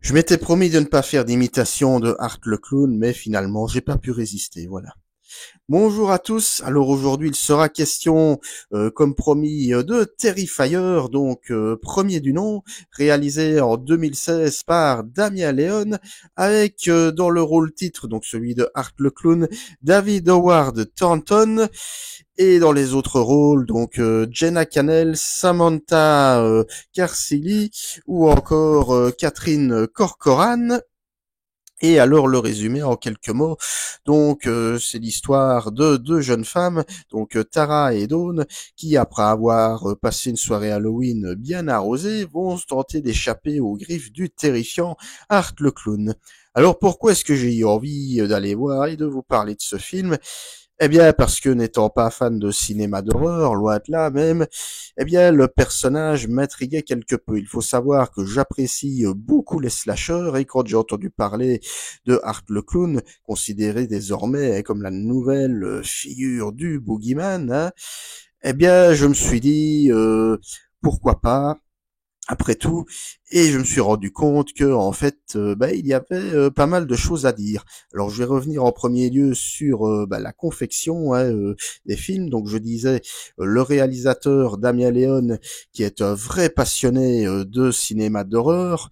Je m'étais promis de ne pas faire d'imitation de Art le clown, mais finalement, j'ai pas pu résister, voilà. Bonjour à tous. Alors aujourd'hui, il sera question, comme promis, de Terrifier, donc premier du nom, réalisé en 2016 par Damien Leone, avec dans le rôle titre, donc celui de Art le clown, David Howard Thornton, et dans les autres rôles, donc Jenna Cannell, Samantha Carcilli, ou encore Catherine Corcoran. Et alors le résumé en quelques mots, donc c'est l'histoire de deux jeunes femmes, donc Tara et Dawn, qui après avoir passé une soirée Halloween bien arrosée, vont se tenter d'échapper aux griffes du terrifiant Art le clown. Alors pourquoi est-ce que j'ai eu envie d'aller voir et de vous parler de ce film? Eh bien, parce que n'étant pas fan de cinéma d'horreur, loin de là même, eh bien, le personnage m'intriguait quelque peu. Il faut savoir que j'apprécie beaucoup les slashers et quand j'ai entendu parler de Art le Clown, considéré désormais comme la nouvelle figure du boogeyman, hein, eh bien, je me suis dit, pourquoi pas? Après tout, et je me suis rendu compte que en fait, il y avait pas mal de choses à dire. Alors, je vais revenir en premier lieu sur la confection hein, des films. Donc, je disais le réalisateur Damien Leone, qui est un vrai passionné de cinéma d'horreur,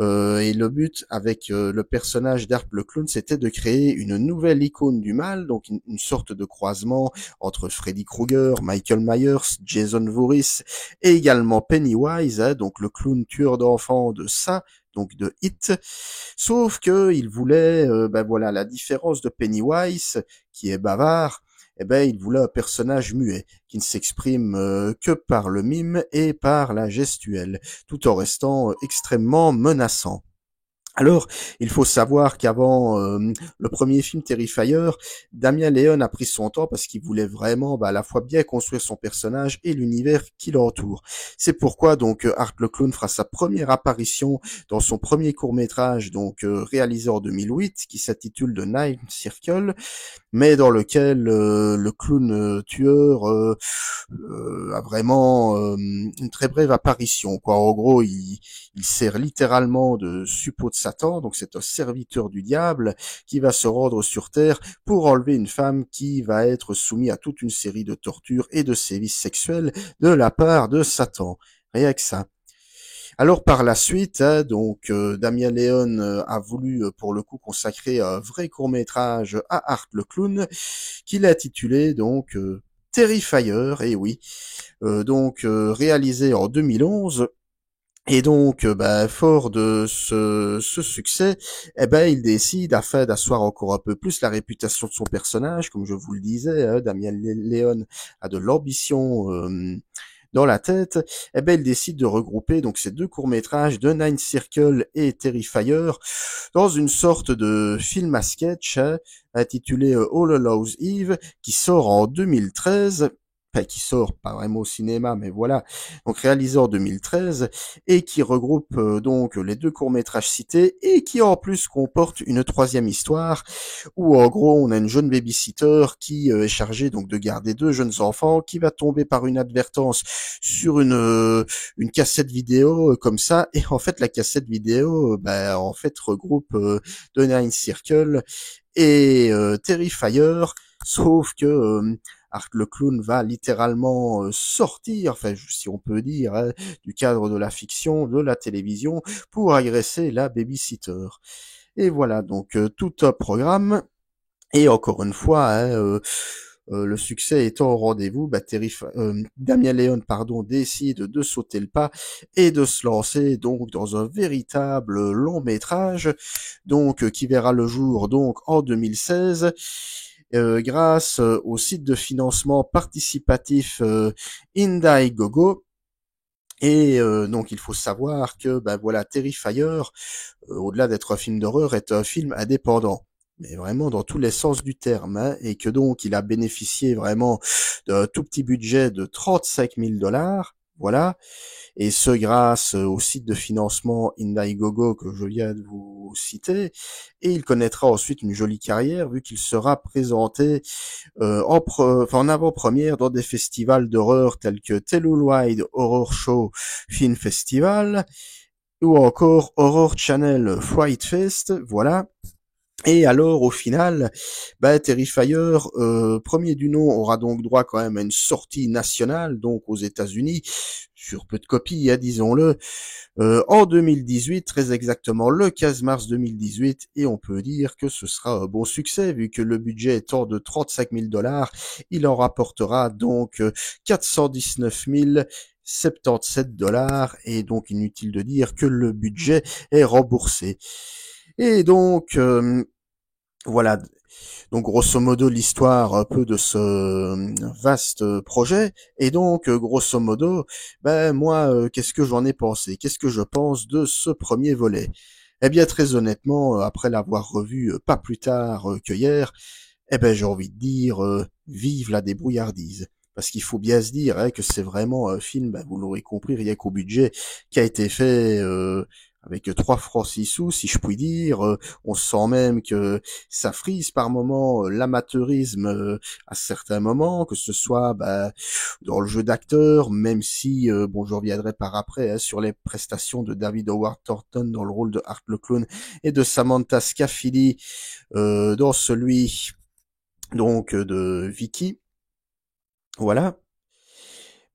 et le but avec le personnage d'Art le clown, c'était de créer une nouvelle icône du mal, donc une sorte de croisement entre Freddy Krueger, Michael Myers, Jason Voorhees et également Pennywise, hein, donc le clown tueur d'enfants de ça, donc de It. Sauf que il voulait, la différence de Pennywise, qui est bavard. Eh ben, il voulait un personnage muet, qui ne s'exprime que par le mime et par la gestuelle, tout en restant extrêmement menaçant. Alors, il faut savoir qu'avant le premier film Terrifier, Damien Leone a pris son temps parce qu'il voulait vraiment à la fois bien construire son personnage et l'univers qui l'entoure. C'est pourquoi donc Art le Clown fera sa première apparition dans son premier court-métrage donc réalisé en 2008 qui s'intitule The Ninth Circle, mais dans lequel le clown tueur a vraiment une très brève apparition. Quoi. En gros, il sert littéralement de suppôt de Satan, donc c'est un serviteur du diable qui va se rendre sur Terre pour enlever une femme qui va être soumise à toute une série de tortures et de sévices sexuels de la part de Satan. Rien que ça. Alors par la suite, hein, donc Damien Leone a voulu pour le coup consacrer un vrai court-métrage à Art le clown qu'il a intitulé donc Terrifier, et oui, réalisé en 2011. Et donc, fort de ce succès, eh ben, il décide, afin d'asseoir encore un peu plus la réputation de son personnage, comme je vous le disais, hein, Damien Leone a de l'ambition dans la tête, eh ben, il décide de regrouper donc ces deux courts-métrages de Nine Circle et Terrifier dans une sorte de film à sketch hein, intitulé All Hallows Eve, qui sort en 2013, enfin qui sort pas vraiment au cinéma, mais voilà, donc réalisé en 2013, et qui regroupe donc les deux courts-métrages cités, et qui en plus comporte une troisième histoire, où en gros on a une jeune babysitter qui est chargée donc de garder deux jeunes enfants, qui va tomber par une advertence sur une cassette vidéo comme ça, et en fait la cassette vidéo en fait regroupe The Nine Circle et Terrifier, sauf que Art le clown va littéralement sortir, enfin si on peut dire, hein, du cadre de la fiction, de la télévision, pour agresser la babysitter. Et voilà, donc tout un programme. Et encore une fois, hein, le succès étant au rendez-vous, Damien Leone décide de sauter le pas et de se lancer donc dans un véritable long métrage, donc qui verra le jour donc en 2016. Grâce au site de financement participatif Indiegogo. Et donc il faut savoir que Terrifier, au-delà d'être un film d'horreur, est un film indépendant. Mais vraiment dans tous les sens du terme, hein, et que donc il a bénéficié vraiment d'un tout petit budget de 35 000 $, voilà, et ce grâce au site de financement Indiegogo que je viens de vous citer, et il connaîtra ensuite une jolie carrière vu qu'il sera présenté en avant-première dans des festivals d'horreur tels que Telluride Horror Show Film Festival, ou encore Horror Channel Fright Fest, voilà. Et alors, au final, Terrifier, premier du nom, aura donc droit quand même à une sortie nationale, donc aux États-Unis, sur peu de copies, hein, disons-le, en 2018, très exactement le 15 mars 2018, et on peut dire que ce sera un bon succès, vu que le budget étant de 35 000 $, il en rapportera donc 419 077 $, et donc inutile de dire que le budget est remboursé. Et donc, voilà, donc grosso modo l'histoire un peu de ce vaste projet. Et donc grosso modo, moi, qu'est-ce que j'en ai pensé? Qu'est-ce que je pense de ce premier volet? Eh bien très honnêtement, après l'avoir revu pas plus tard que hier, j'ai envie de dire vive la débrouillardise. Parce qu'il faut bien se dire que c'est vraiment un film, vous l'aurez compris, rien qu'au budget qui a été fait avec 3 francs 6 sous, si je puis dire. On sent même que ça frise par moments l'amateurisme à certains moments, que ce soit dans le jeu d'acteur, même si, je reviendrai par après sur les prestations de David Howard Thornton dans le rôle de Art le Clown et de Samantha Scafidi dans celui donc de Vicky, voilà.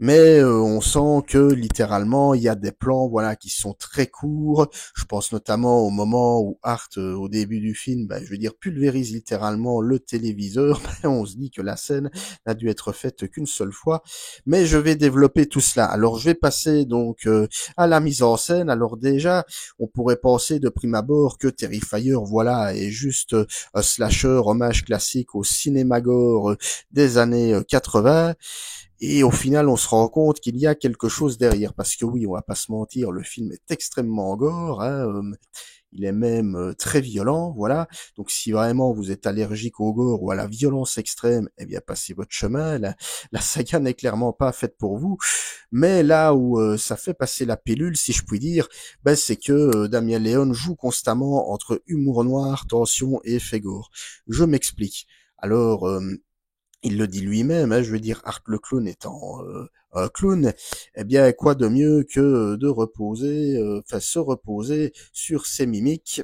Mais on sent que littéralement il y a des plans voilà qui sont très courts. Je pense notamment au moment où Art au début du film, je veux dire pulvérise littéralement le téléviseur. On se dit que la scène n'a dû être faite qu'une seule fois. Mais je vais développer tout cela. Alors je vais passer donc à la mise en scène. Alors déjà, on pourrait penser de prime abord que Terrifier voilà est juste un slasher hommage classique au cinéma gore des années 80. Et au final, on se rend compte qu'il y a quelque chose derrière, parce que oui, on va pas se mentir, le film est extrêmement gore, hein, il est même très violent, voilà. Donc si vraiment vous êtes allergique au gore ou à la violence extrême, eh bien passez votre chemin. La saga n'est clairement pas faite pour vous. Mais là où ça fait passer la pilule, si je puis dire, c'est que Damien Léon joue constamment entre humour noir, tension et effet gore. Je m'explique. Alors, il le dit lui-même, je veux dire, Art le Clown étant un clown, eh bien, quoi de mieux que de reposer, se reposer sur ses mimiques,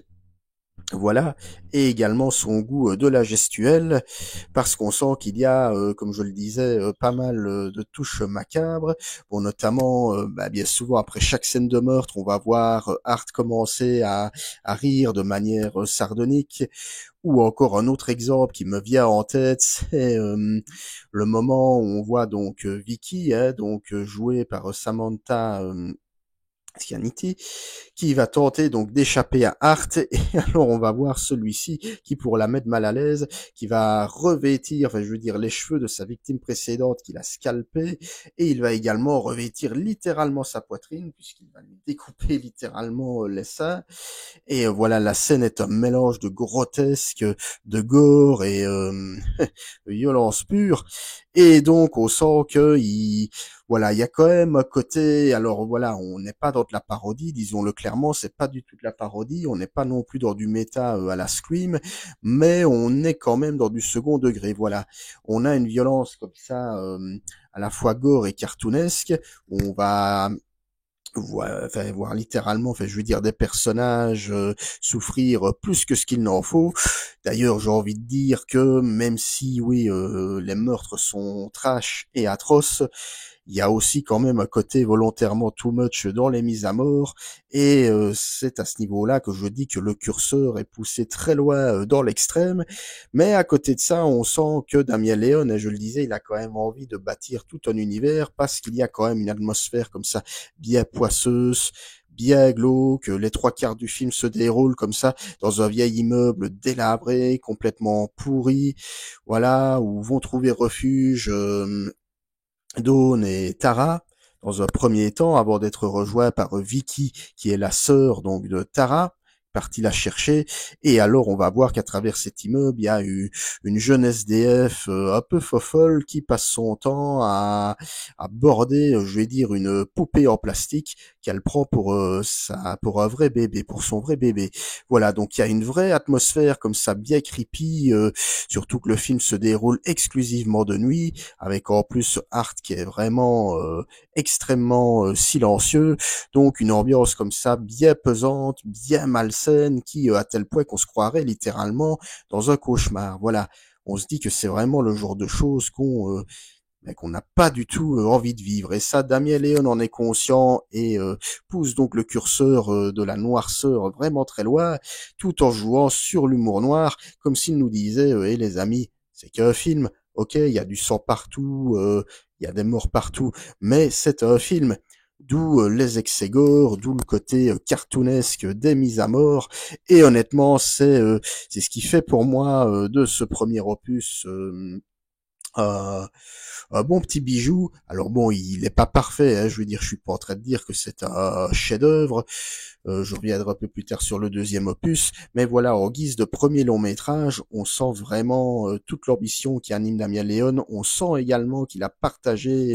voilà, et également son goût de la gestuelle, parce qu'on sent qu'il y a, comme je le disais, pas mal de touches macabres. Bon, notamment, bien souvent après chaque scène de meurtre, on va voir Art commencer à rire de manière sardonique. Ou encore un autre exemple qui me vient en tête, c'est le moment où on voit donc Vicky, donc jouée par Samantha Cianiti, qui va tenter donc d'échapper à Art, et alors on va voir celui-ci qui, pour la mettre mal à l'aise, qui va revêtir, je veux dire, les cheveux de sa victime précédente qu'il a scalpé, et il va également revêtir littéralement sa poitrine, puisqu'il va lui découper littéralement les seins. Et voilà, la scène est un mélange de grotesque, de gore et de violence pure. Et donc on sent que voilà, il y a quand même un côté. Alors voilà, on n'est pas dans de la parodie, disons-le clairement, c'est pas du tout de la parodie. On n'est pas non plus dans du méta à la Scream, mais on est quand même dans du second degré. Voilà, on a une violence comme ça, à la fois gore et cartoonesque. On va voir littéralement, je veux dire, des personnages souffrir plus que ce qu'il n'en faut. D'ailleurs, j'ai envie de dire que même si, oui, les meurtres sont trash et atroces, il y a aussi quand même un côté volontairement too much dans les mises à mort, et c'est à ce niveau-là que je dis que le curseur est poussé très loin dans l'extrême. Mais à côté de ça, on sent que Damien Léon, et je le disais, il a quand même envie de bâtir tout un univers, parce qu'il y a quand même une atmosphère comme ça, bien poisseuse, bien glauque. Les 3 quarts du film se déroulent comme ça dans un vieil immeuble délabré, complètement pourri, voilà, où vont trouver refuge Dawn et Tara dans un premier temps, avant d'être rejoint par Vicky, qui est la sœur donc de Tara, parti la chercher. Et alors, on va voir qu'à travers cet immeuble, il y a une jeune SDF un peu fofolle qui passe son temps à border, je vais dire, une poupée en plastique qu'elle prend pour un vrai bébé, pour son vrai bébé. Voilà, donc il y a une vraie atmosphère comme ça, bien creepy, surtout que le film se déroule exclusivement de nuit, avec en plus Art qui est vraiment extrêmement silencieux, donc une ambiance comme ça, bien pesante, bien malsaine, qui à tel point qu'on se croirait littéralement dans un cauchemar. Voilà, on se dit que c'est vraiment le genre de choses qu'on n'a pas du tout envie de vivre. Et ça, Damien Léon en est conscient et pousse donc le curseur de la noirceur vraiment très loin, tout en jouant sur l'humour noir, comme s'il nous disait Eh les amis, c'est qu'un film, ok, il y a du sang partout, il y a des morts partout, mais c'est un film. D'où les excès gore, d'où le côté cartoonesque des mises à mort. Et honnêtement, c'est ce qui fait pour moi de ce premier opus euh, un bon petit bijou. Alors bon, il est pas parfait, hein, je veux dire, je suis pas en train de dire que c'est un chef-d'œuvre. Je reviendrai un peu plus tard sur le deuxième opus, mais voilà, en guise de premier long métrage, on sent vraiment toute l'ambition qui anime Damien Léon. On sent également qu'il a partagé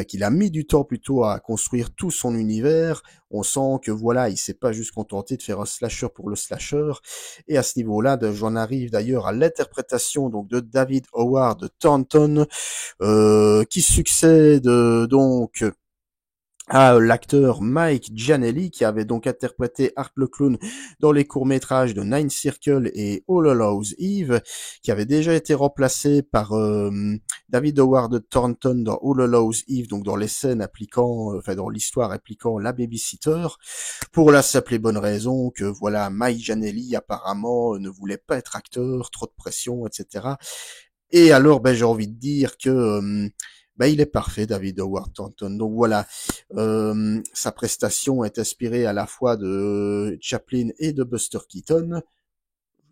qu'il a mis du temps plutôt à construire tout son univers. On sent que voilà, il s'est pas juste contenté de faire un slasher pour le slasher. Et à ce niveau-là, j'en arrive d'ailleurs à l'interprétation donc de David Howard Thornton, qui succède donc à l'acteur Mike Gianelli, qui avait donc interprété Art le Clown dans les courts-métrages de Nine Circle et All Hallows Eve, qui avait déjà été remplacé par David Howard Thornton dans All Hallows Eve, donc dans les scènes appliquant, dans l'histoire appliquant la babysitter, pour la simple et bonne raison que voilà, Mike Gianelli apparemment ne voulait pas être acteur, trop de pression, etc. Et alors, j'ai envie de dire que il est parfait, David Howard Thornton. Donc voilà, sa prestation est inspirée à la fois de Chaplin et de Buster Keaton.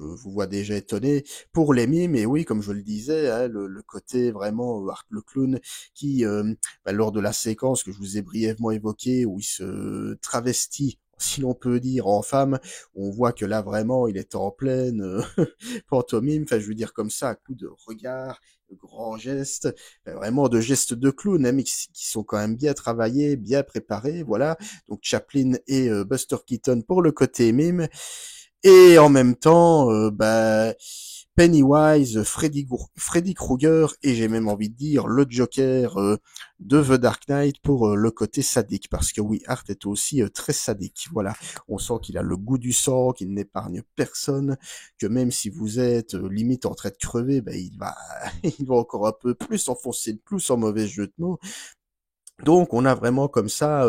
Je vous vois déjà étonné pour les mimes, et oui, comme je le disais, hein, le côté vraiment Art le Clown qui, lors de la séquence que je vous ai brièvement évoquée, où il se travestit, si l'on peut dire, en femme, on voit que là vraiment il est en pleine pantomime, je veux dire comme ça, à coup de regard, de grands gestes, vraiment de gestes de clown, hein, mais qui sont quand même bien travaillés, bien préparés, voilà. Donc Chaplin et Buster Keaton pour le côté mime. Et en même temps, Pennywise, Freddy Krueger et j'ai même envie de dire le Joker de The Dark Knight pour le côté sadique, parce que oui, Art est aussi très sadique. Voilà, on sent qu'il a le goût du sang, qu'il n'épargne personne, que même si vous êtes limite en train de crever, il va encore un peu plus enfoncer le clou sans mauvais jeu de mots. Donc on a vraiment comme ça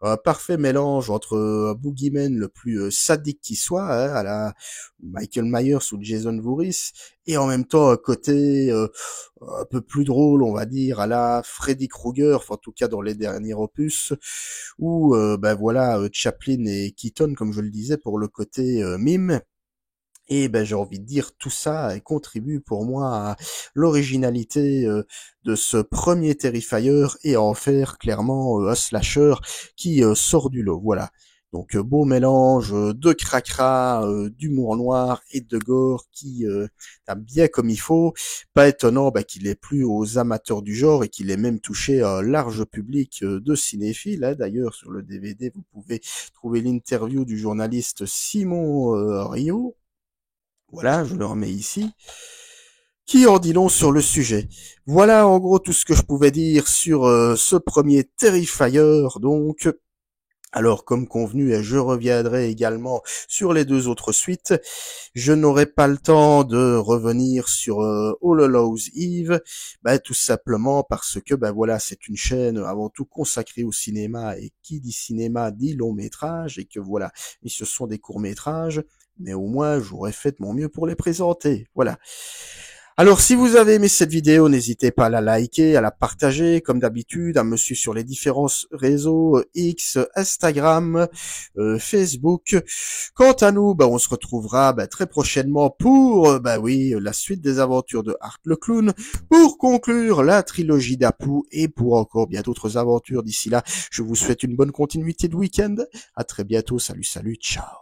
un parfait mélange entre un boogeyman le plus sadique qui soit, hein, à la Michael Myers ou Jason Voorhees, et en même temps un côté un peu plus drôle, on va dire, à la Freddy Krueger, en tout cas dans les derniers opus, où Chaplin et Keaton, comme je le disais, pour le côté mime. Et j'ai envie de dire, tout ça contribue pour moi à l'originalité de ce premier Terrifier et à en faire clairement un slasher qui sort du lot. Voilà. Donc beau mélange de cracra, d'humour noir et de gore qui tape bien comme il faut. Pas étonnant qu'il ait plu aux amateurs du genre et qu'il ait même touché un large public de cinéphiles, hein. D'ailleurs, sur le DVD, vous pouvez trouver l'interview du journaliste Simon Rio. Voilà, je le remets ici. Qui en dit long sur le sujet. Voilà en gros tout ce que je pouvais dire sur ce premier Terrifier. Donc, alors comme convenu, je reviendrai également sur les deux autres suites. Je n'aurai pas le temps de revenir sur All Hallows Eve, tout simplement parce que c'est une chaîne avant tout consacrée au cinéma, et qui dit cinéma dit long métrage, et que voilà, et ce sont des courts métrages, mais au moins j'aurais fait de mon mieux pour les présenter. Voilà. Alors, si vous avez aimé cette vidéo, n'hésitez pas à la liker, à la partager, comme d'habitude, à me suivre sur les différents réseaux X, Instagram, Facebook. Quant à nous, on se retrouvera très prochainement pour, la suite des aventures de Art le Clown, pour conclure la trilogie d'Apu et pour encore bien d'autres aventures. D'ici là, je vous souhaite une bonne continuité de week-end. À très bientôt. Salut, salut, ciao.